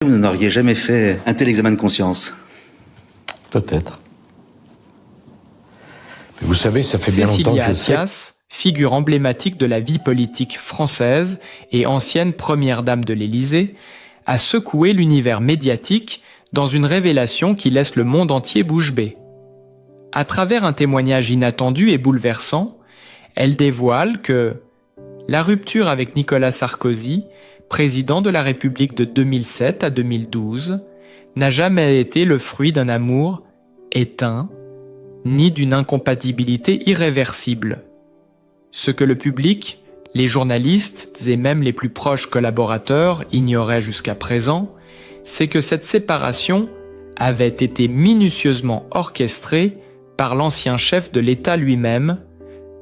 Vous n'auriez jamais fait un tel examen de conscience? Peut-être. Mais vous savez, ça fait bien longtemps que je sais. Cécilia Attias, figure emblématique de la vie politique française et ancienne première dame de l'Élysée, a secoué l'univers médiatique dans une révélation qui laisse le monde entier bouche bée. À travers un témoignage inattendu et bouleversant, elle dévoile que la rupture avec Nicolas Sarkozy, président de la République de 2007 à 2012, n'a jamais été le fruit d'un amour éteint, ni d'une incompatibilité irréversible. Ce que le public, les journalistes et même les plus proches collaborateurs ignoraient jusqu'à présent, c'est que cette séparation avait été minutieusement orchestrée par l'ancien chef de l'État lui-même,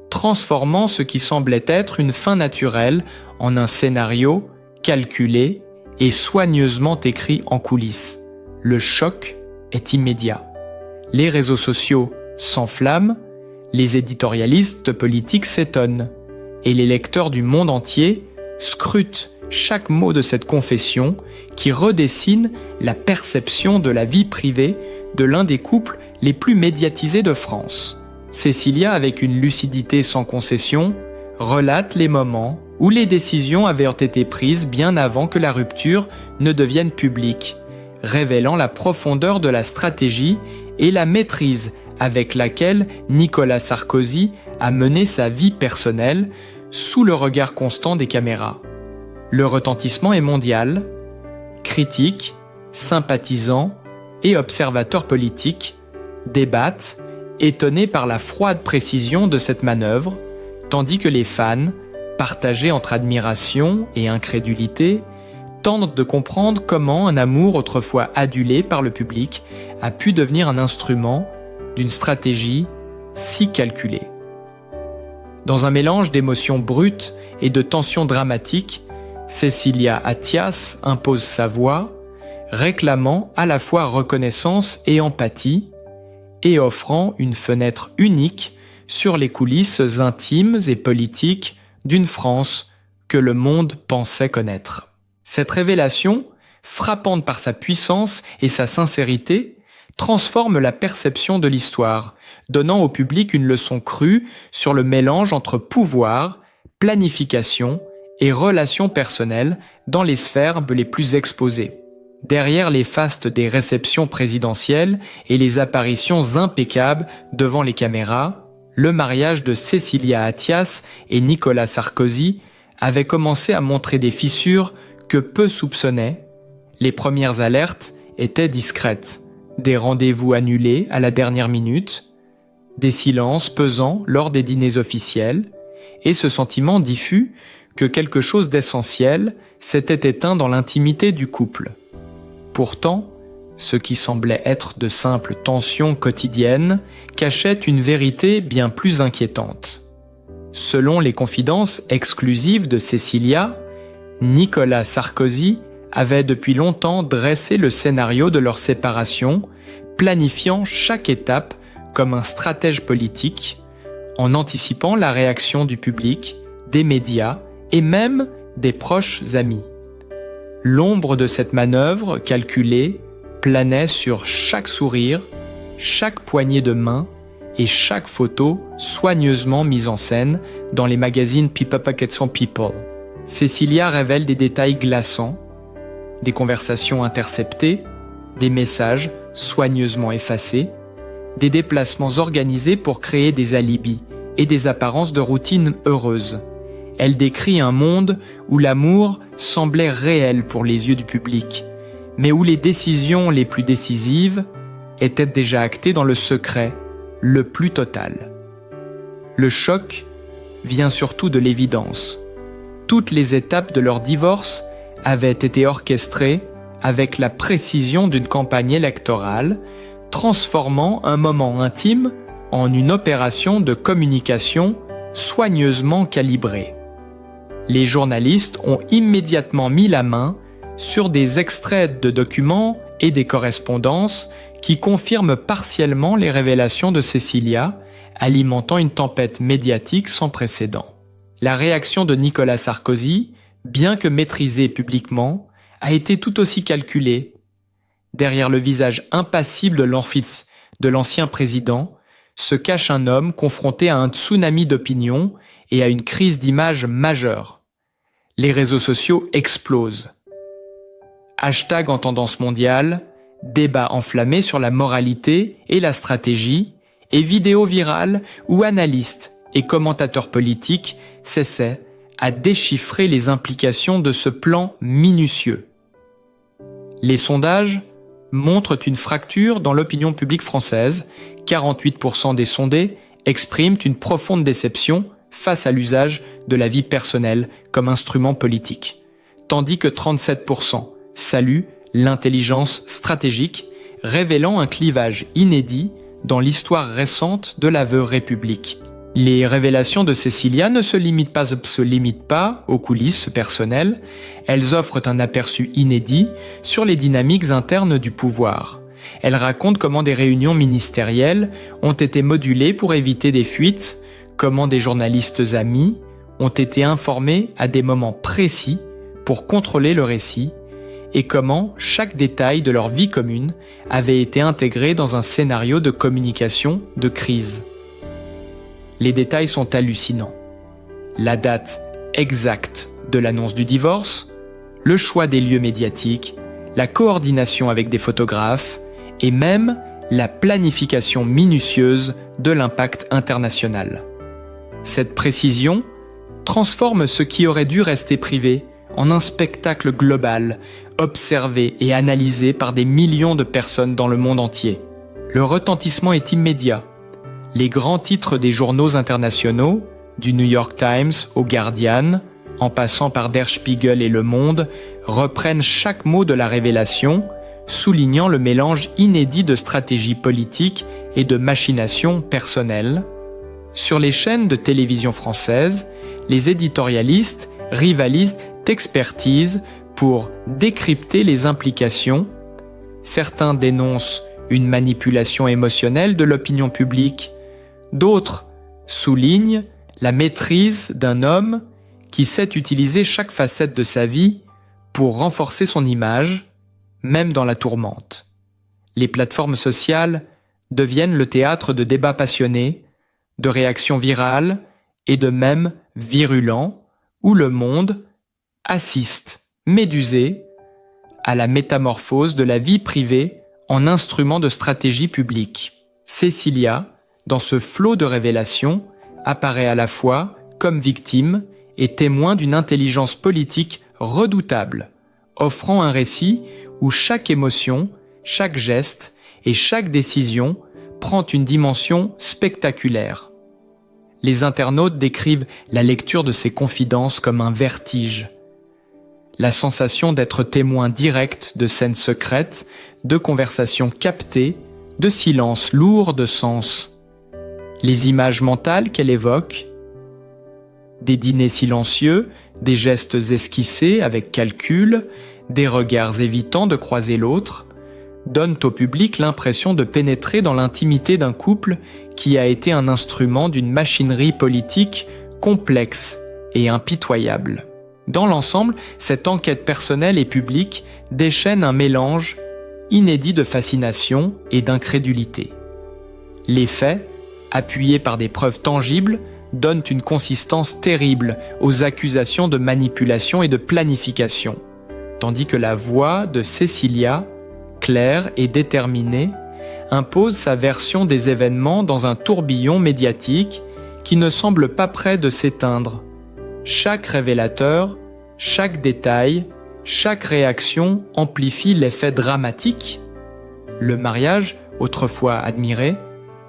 transformant ce qui semblait être une fin naturelle en un scénario calculé et soigneusement écrit en coulisses. Le choc est immédiat. Les réseaux sociaux s'enflamment, les éditorialistes politiques s'étonnent, et les lecteurs du monde entier scrutent chaque mot de cette confession qui redessine la perception de la vie privée de l'un des couples les plus médiatisés de France. Cécilia, avec une lucidité sans concession, relate les moments où les décisions avaient été prises bien avant que la rupture ne devienne publique, révélant la profondeur de la stratégie et la maîtrise avec laquelle Nicolas Sarkozy a mené sa vie personnelle sous le regard constant des caméras. Le retentissement est mondial. Critiques, sympathisants et observateurs politiques débattent, étonnés par la froide précision de cette manœuvre, tandis que les fans, partagés entre admiration et incrédulité, tentent de comprendre comment un amour autrefois adulé par le public a pu devenir un instrument d'une stratégie si calculée. Dans un mélange d'émotions brutes et de tensions dramatiques, Cécilia Attias impose sa voix, réclamant à la fois reconnaissance et empathie, et offrant une fenêtre unique sur les coulisses intimes et politiques d'une France que le monde pensait connaître. Cette révélation, frappante par sa puissance et sa sincérité, transforme la perception de l'histoire, donnant au public une leçon crue sur le mélange entre pouvoir, planification et relations personnelles dans les sphères les plus exposées. Derrière les fastes des réceptions présidentielles et les apparitions impeccables devant les caméras, le mariage de Cécilia Attias et Nicolas Sarkozy avait commencé à montrer des fissures que peu soupçonnaient. Les premières alertes étaient discrètes. Des rendez-vous annulés à la dernière minute, des silences pesants lors des dîners officiels, et ce sentiment diffus que quelque chose d'essentiel s'était éteint dans l'intimité du couple. Pourtant, ce qui semblait être de simples tensions quotidiennes cachait une vérité bien plus inquiétante. Selon les confidences exclusives de Cécilia, Nicolas Sarkozy avait depuis longtemps dressé le scénario de leur séparation, planifiant chaque étape comme un stratège politique, en anticipant la réaction du public, des médias et même des proches amis. L'ombre de cette manœuvre calculée planait sur chaque sourire, chaque poignée de main et chaque photo soigneusement mise en scène dans les magazines People Pockets on People. Cécilia révèle des détails glaçants, des conversations interceptées, des messages soigneusement effacés, des déplacements organisés pour créer des alibis et des apparences de routine heureuses. Elle décrit un monde où l'amour semblait réel pour les yeux du public, mais où les décisions les plus décisives étaient déjà actées dans le secret le plus total. Le choc vient surtout de l'évidence. Toutes les étapes de leur divorce avaient été orchestrées avec la précision d'une campagne électorale, transformant un moment intime en une opération de communication soigneusement calibrée. Les journalistes ont immédiatement mis la main sur des extraits de documents et des correspondances qui confirment partiellement les révélations de Cécilia, alimentant une tempête médiatique sans précédent. La réaction de Nicolas Sarkozy, bien que maîtrisée publiquement, a été tout aussi calculée. Derrière le visage impassible de l'ancien président se cache un homme confronté à un tsunami d'opinion et à une crise d'image majeure. Les réseaux sociaux explosent. Hashtag en tendance mondiale, débats enflammés sur la moralité et la stratégie, et vidéos virales où analystes et commentateurs politiques s'essaient à déchiffrer les implications de ce plan minutieux. Les sondages montrent une fracture dans l'opinion publique française. 48% des sondés expriment une profonde déception face à l'usage de la vie personnelle comme instrument politique, tandis que 37% saluent l'intelligence stratégique, révélant un clivage inédit dans l'histoire récente de la veuve République. Les révélations de Cécilia ne se limitent pas aux coulisses personnelles, elles offrent un aperçu inédit sur les dynamiques internes du pouvoir. Elles racontent comment des réunions ministérielles ont été modulées pour éviter des fuites, comment des journalistes amis ont été informés à des moments précis pour contrôler le récit, et comment chaque détail de leur vie commune avait été intégré dans un scénario de communication de crise. Les détails sont hallucinants. La date exacte de l'annonce du divorce, le choix des lieux médiatiques, la coordination avec des photographes et même la planification minutieuse de l'impact international. Cette précision transforme ce qui aurait dû rester privé en un spectacle global, observé et analysé par des millions de personnes dans le monde entier. Le retentissement est immédiat. Les grands titres des journaux internationaux, du New York Times au Guardian, en passant par Der Spiegel et Le Monde, reprennent chaque mot de la révélation, soulignant le mélange inédit de stratégie politique et de machination personnelle. Sur les chaînes de télévision françaises, les éditorialistes rivalisent d'expertise pour décrypter les implications. Certains dénoncent une manipulation émotionnelle de l'opinion publique, d'autres soulignent la maîtrise d'un homme qui sait utiliser chaque facette de sa vie pour renforcer son image, même dans la tourmente. Les plateformes sociales deviennent le théâtre de débats passionnés, de réactions virales et de mèmes virulents où le monde assiste, médusé, à la métamorphose de la vie privée en instrument de stratégie publique. Cécilia, dans ce flot de révélations, apparaît à la fois comme victime et témoin d'une intelligence politique redoutable, offrant un récit où chaque émotion, chaque geste et chaque décision prend une dimension spectaculaire. Les internautes décrivent la lecture de ces confidences comme un vertige. La sensation d'être témoin direct de scènes secrètes, de conversations captées, de silences lourds de sens. Les images mentales qu'elle évoque, des dîners silencieux, des gestes esquissés avec calcul, des regards évitant de croiser l'autre, donnent au public l'impression de pénétrer dans l'intimité d'un couple qui a été un instrument d'une machinerie politique complexe et impitoyable. Dans l'ensemble, cette enquête personnelle et publique déchaîne un mélange inédit de fascination et d'incrédulité. Les faits, appuyés par des preuves tangibles, donnent une consistance terrible aux accusations de manipulation et de planification, tandis que la voix de Cécilia, claire et déterminée, impose sa version des événements dans un tourbillon médiatique qui ne semble pas près de s'éteindre. Chaque révélateur, chaque détail, chaque réaction amplifie l'effet dramatique. Le mariage, autrefois admiré,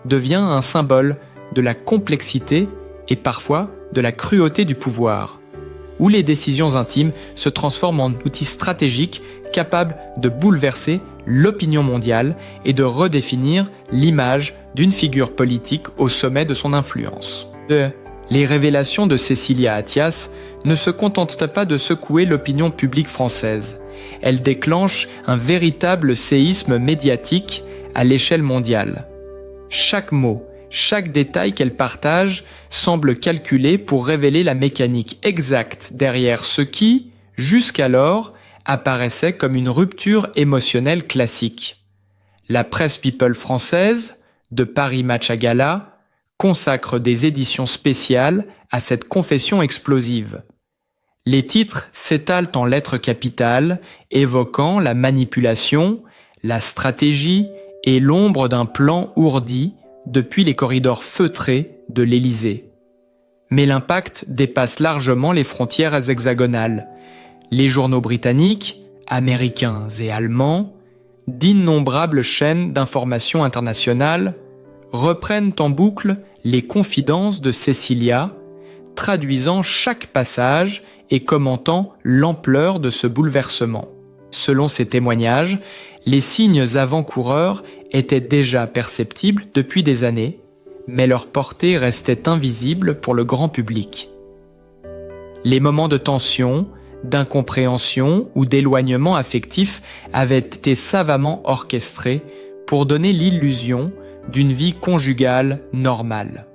devient un symbole de la complexité et parfois de la cruauté du pouvoir, où les décisions intimes se transforment en outils stratégiques capables de bouleverser l'opinion mondiale et de redéfinir l'image d'une figure politique au sommet de son influence. Les révélations de Cécilia Attias ne se contentent pas de secouer l'opinion publique française. Elles déclenchent un véritable séisme médiatique à l'échelle mondiale. Chaque mot, chaque détail qu'elle partage semble calculé pour révéler la mécanique exacte derrière ce qui, jusqu'alors, apparaissait comme une rupture émotionnelle classique. La presse people française, de Paris Match à Gala, consacre des éditions spéciales à cette confession explosive. Les titres s'étalent en lettres capitales, évoquant la manipulation, la stratégie et l'ombre d'un plan ourdi depuis les corridors feutrés de l'Élysée. Mais l'impact dépasse largement les frontières hexagonales. Les journaux britanniques, américains et allemands, d'innombrables chaînes d'information internationales reprennent en boucle les confidences de Cecilia, traduisant chaque passage et commentant l'ampleur de ce bouleversement. Selon ces témoignages, les signes avant-coureurs étaient déjà perceptibles depuis des années, mais leur portée restait invisible pour le grand public. Les moments de tension, d'incompréhension ou d'éloignement affectif avaient été savamment orchestrés pour donner l'illusion d'une vie conjugale normale.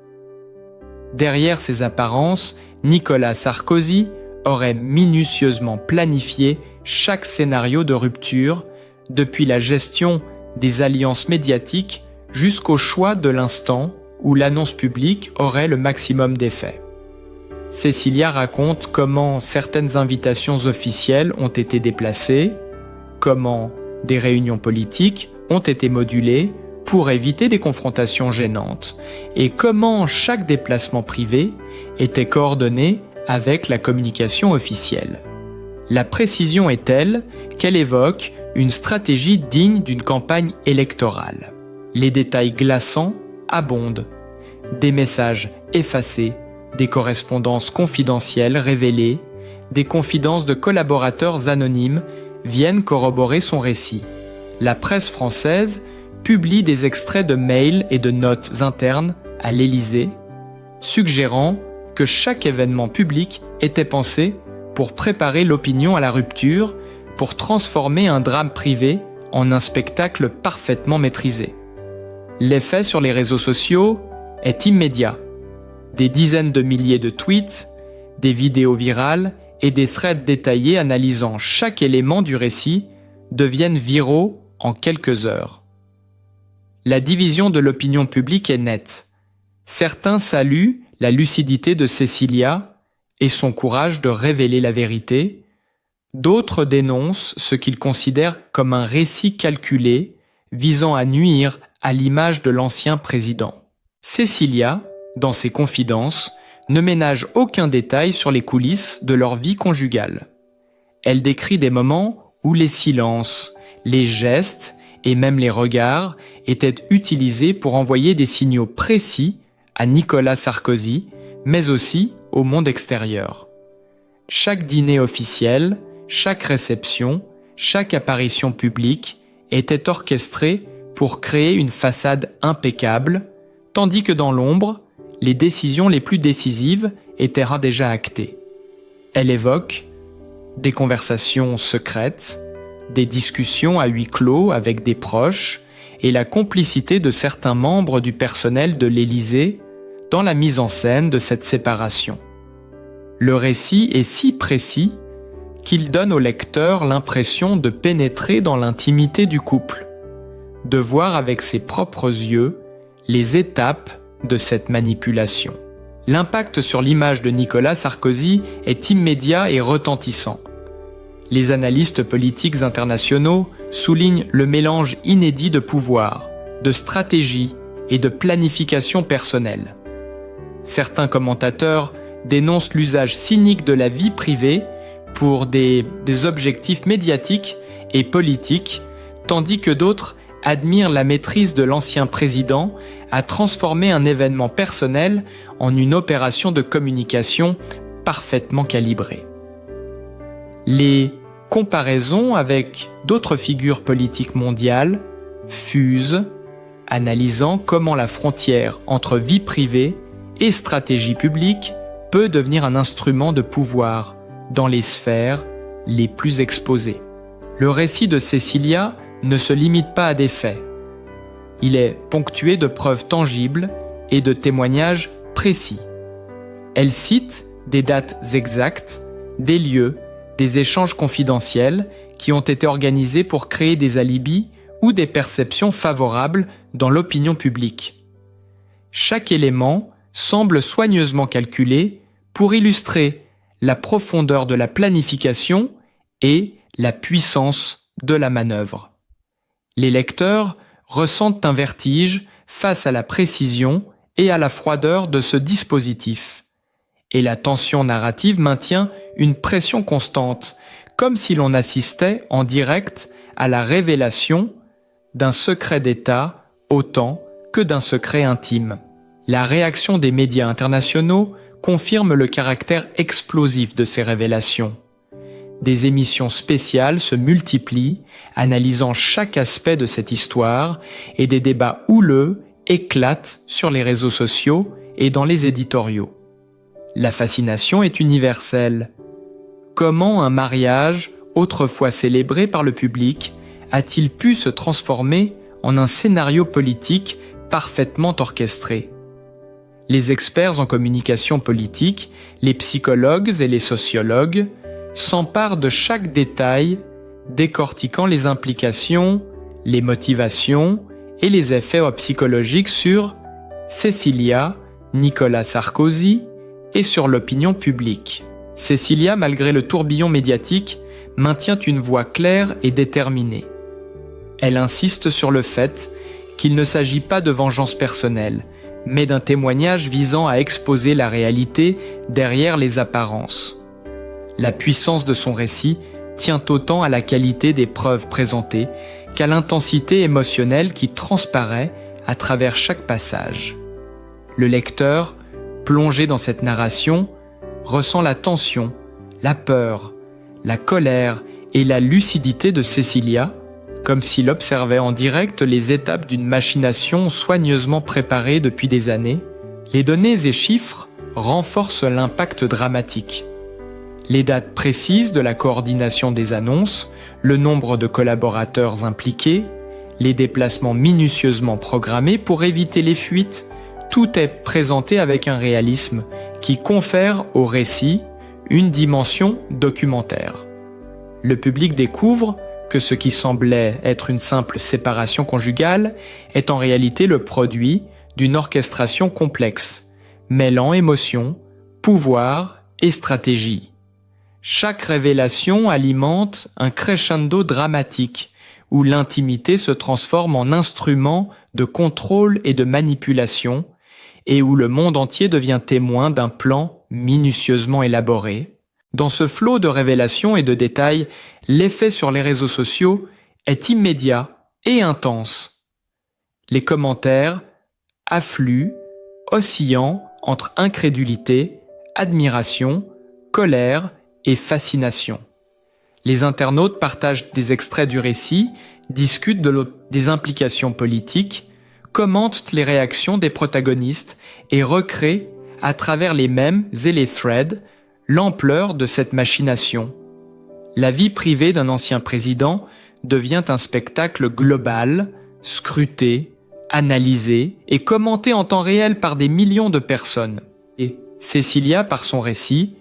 Derrière ces apparences, Nicolas Sarkozy aurait minutieusement planifié chaque scénario de rupture, depuis la gestion des alliances médiatiques jusqu'au choix de l'instant où l'annonce publique aurait le maximum d'effet. Cecilia raconte comment certaines invitations officielles ont été déplacées, comment des réunions politiques ont été modulées pour éviter des confrontations gênantes, et comment chaque déplacement privé était coordonné avec la communication officielle. La précision est telle qu'elle évoque une stratégie digne d'une campagne électorale. Les détails glaçants abondent. Des messages effacés, des correspondances confidentielles révélées, des confidences de collaborateurs anonymes viennent corroborer son récit. La presse française publie des extraits de mails et de notes internes à l'Élysée, suggérant que chaque événement public était pensé pour préparer l'opinion à la rupture, pour transformer un drame privé en un spectacle parfaitement maîtrisé. L'effet sur les réseaux sociaux est immédiat. Des dizaines de milliers de tweets, des vidéos virales et des threads détaillés analysant chaque élément du récit deviennent viraux en quelques heures. La division de l'opinion publique est nette. Certains saluent la lucidité de Cecilia et son courage de révéler la vérité. D'autres dénoncent ce qu'ils considèrent comme un récit calculé visant à nuire à l'image de l'ancien président. Cecilia, dans ses confidences, ne ménage aucun détail sur les coulisses de leur vie conjugale. Elle décrit des moments où les silences, les gestes et même les regards étaient utilisés pour envoyer des signaux précis à Nicolas Sarkozy, mais aussi au monde extérieur. Chaque dîner officiel, chaque réception, chaque apparition publique était orchestrée pour créer une façade impeccable, tandis que dans l'ombre, les décisions les plus décisives étaient déjà actées. Elle évoque des conversations secrètes, des discussions à huis clos avec des proches et la complicité de certains membres du personnel de l'Élysée dans la mise en scène de cette séparation. Le récit est si précis qu'il donne au lecteur l'impression de pénétrer dans l'intimité du couple, de voir avec ses propres yeux les étapes de cette manipulation. L'impact sur l'image de Nicolas Sarkozy est immédiat et retentissant. Les analystes politiques internationaux soulignent le mélange inédit de pouvoir, de stratégie et de planification personnelle. Certains commentateurs dénoncent l'usage cynique de la vie privée pour des objectifs médiatiques et politiques, tandis que d'autres admirent la maîtrise de l'ancien président à transformer un événement personnel en une opération de communication parfaitement calibrée. Les comparaisons avec d'autres figures politiques mondiales fusent, analysant comment la frontière entre vie privée et stratégie publique peut devenir un instrument de pouvoir dans les sphères les plus exposées. Le récit de Cecilia ne se limite pas à des faits. Il est ponctué de preuves tangibles et de témoignages précis. Elle cite des dates exactes, des lieux, des échanges confidentiels qui ont été organisés pour créer des alibis ou des perceptions favorables dans l'opinion publique. Chaque élément semble soigneusement calculé pour illustrer la profondeur de la planification et la puissance de la manœuvre. Les lecteurs ressentent un vertige face à la précision et à la froideur de ce dispositif. Et la tension narrative maintient une pression constante, comme si l'on assistait en direct à la révélation d'un secret d'État autant que d'un secret intime. La réaction des médias internationaux confirme le caractère explosif de ces révélations. Des émissions spéciales se multiplient, analysant chaque aspect de cette histoire, et des débats houleux éclatent sur les réseaux sociaux et dans les éditoriaux. La fascination est universelle. Comment un mariage, autrefois célébré par le public, a-t-il pu se transformer en un scénario politique parfaitement orchestré ? Les experts en communication politique, les psychologues et les sociologues s'emparent de chaque détail, décortiquant les implications, les motivations et les effets psychologiques sur Cecilia, Nicolas Sarkozy et sur l'opinion publique. Cecilia, malgré le tourbillon médiatique, maintient une voix claire et déterminée. Elle insiste sur le fait qu'il ne s'agit pas de vengeance personnelle, mais d'un témoignage visant à exposer la réalité derrière les apparences. La puissance de son récit tient autant à la qualité des preuves présentées qu'à l'intensité émotionnelle qui transparaît à travers chaque passage. Le lecteur, plongé dans cette narration, ressent la tension, la peur, la colère et la lucidité de Cecilia, comme s'il observait en direct les étapes d'une machination soigneusement préparée depuis des années. Les données et chiffres renforcent l'impact dramatique. Les dates précises de la coordination des annonces, le nombre de collaborateurs impliqués, les déplacements minutieusement programmés pour éviter les fuites, tout est présenté avec un réalisme qui confère au récit une dimension documentaire. Le public découvre que ce qui semblait être une simple séparation conjugale est en réalité le produit d'une orchestration complexe, mêlant émotion, pouvoir et stratégie. Chaque révélation alimente un crescendo dramatique, où l'intimité se transforme en instrument de contrôle et de manipulation, et où le monde entier devient témoin d'un plan minutieusement élaboré. Dans ce flot de révélations et de détails, l'effet sur les réseaux sociaux est immédiat et intense. Les commentaires affluent, oscillant entre incrédulité, admiration, colère et fascination. Les internautes partagent des extraits du récit, discutent des implications politiques, commentent les réactions des protagonistes et recréent, à travers les mèmes et les threads, l'ampleur de cette machination. La vie privée d'un ancien président devient un spectacle global, scruté, analysé et commenté en temps réel par des millions de personnes. Et Cecilia, par son récit,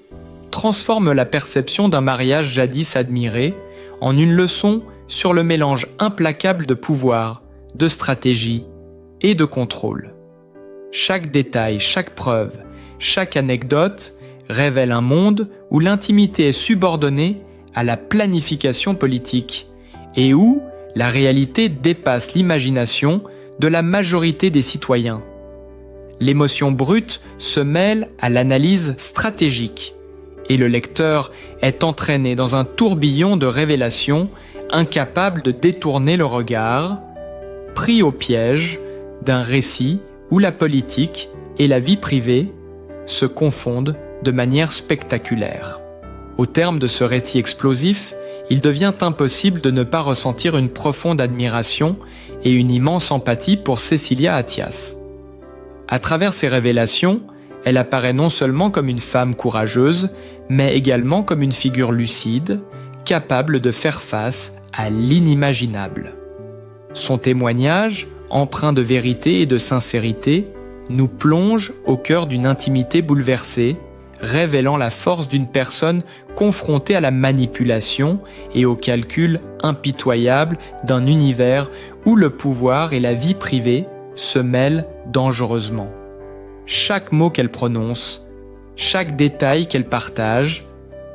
transforme la perception d'un mariage jadis admiré en une leçon sur le mélange implacable de pouvoir, de stratégie et de contrôle. Chaque détail, chaque preuve, chaque anecdote révèle un monde où l'intimité est subordonnée à la planification politique et où la réalité dépasse l'imagination de la majorité des citoyens. L'émotion brute se mêle à l'analyse stratégique et le lecteur est entraîné dans un tourbillon de révélations incapable de détourner le regard, pris au piège d'un récit où la politique et la vie privée se confondent de manière spectaculaire. Au terme de ce récit explosif, il devient impossible de ne pas ressentir une profonde admiration et une immense empathie pour Cecilia Attias. À travers ces révélations, elle apparaît non seulement comme une femme courageuse, mais également comme une figure lucide, capable de faire face à l'inimaginable. Son témoignage, empreint de vérité et de sincérité, nous plonge au cœur d'une intimité bouleversée, révélant la force d'une personne confrontée à la manipulation et au calcul impitoyable d'un univers où le pouvoir et la vie privée se mêlent dangereusement. Chaque mot qu'elle prononce, chaque détail qu'elle partage,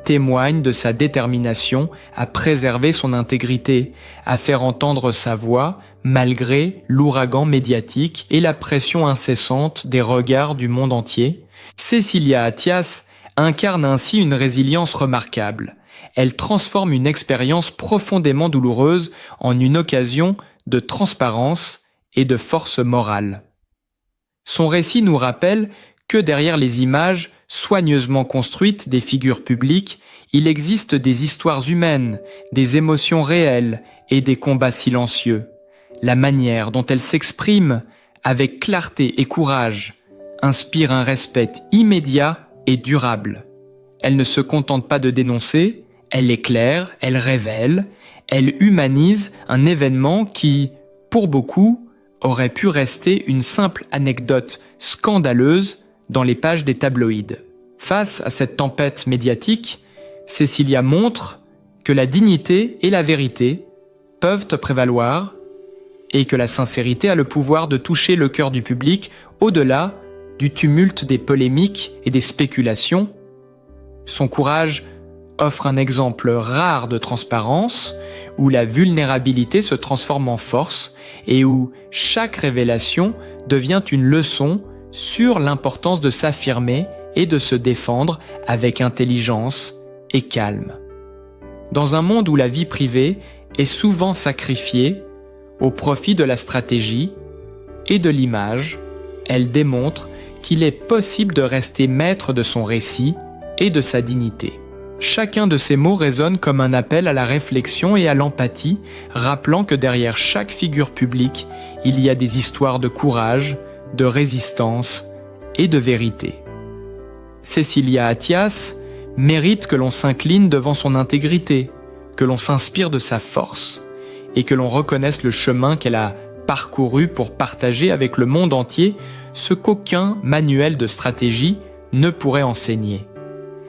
témoigne de sa détermination à préserver son intégrité, à faire entendre sa voix malgré l'ouragan médiatique et la pression incessante des regards du monde entier. Cécilia Attias incarne ainsi une résilience remarquable. Elle transforme une expérience profondément douloureuse en une occasion de transparence et de force morale. Son récit nous rappelle que derrière les images soigneusement construites des figures publiques, il existe des histoires humaines, des émotions réelles et des combats silencieux. La manière dont elle s'exprime, avec clarté et courage, inspire un respect immédiat et durable. Elle ne se contente pas de dénoncer, elle éclaire, elle révèle, elle humanise un événement qui, pour beaucoup, aurait pu rester une simple anecdote scandaleuse dans les pages des tabloïds. Face à cette tempête médiatique, Cécilia montre que la dignité et la vérité peuvent prévaloir et que la sincérité a le pouvoir de toucher le cœur du public au-delà du tumulte des polémiques et des spéculations. Son courage offre un exemple rare de transparence où la vulnérabilité se transforme en force et où chaque révélation devient une leçon sur l'importance de s'affirmer et de se défendre avec intelligence et calme. Dans un monde où la vie privée est souvent sacrifiée au profit de la stratégie et de l'image, elle démontre qu'il est possible de rester maître de son récit et de sa dignité. Chacun de ces mots résonne comme un appel à la réflexion et à l'empathie, rappelant que derrière chaque figure publique, il y a des histoires de courage, de résistance et de vérité. Cécilia Attias mérite que l'on s'incline devant son intégrité, que l'on s'inspire de sa force et que l'on reconnaisse le chemin qu'elle a parcouru pour partager avec le monde entier ce qu'aucun manuel de stratégie ne pourrait enseigner.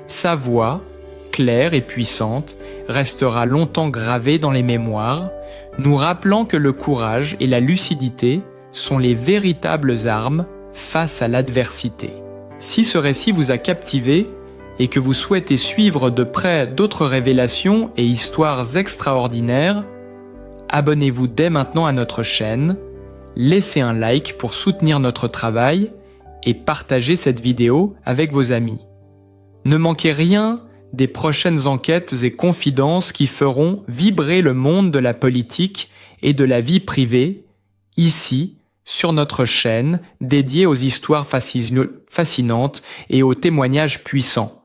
Sa voix, claire et puissante, restera longtemps gravée dans les mémoires, nous rappelant que le courage et la lucidité sont les véritables armes face à l'adversité. Si ce récit vous a captivé et que vous souhaitez suivre de près d'autres révélations et histoires extraordinaires, abonnez-vous dès maintenant à notre chaîne, laissez un like pour soutenir notre travail et partagez cette vidéo avec vos amis. Ne manquez rien des prochaines enquêtes et confidences qui feront vibrer le monde de la politique et de la vie privée, ici, sur notre chaîne dédiée aux histoires fascinantes et aux témoignages puissants.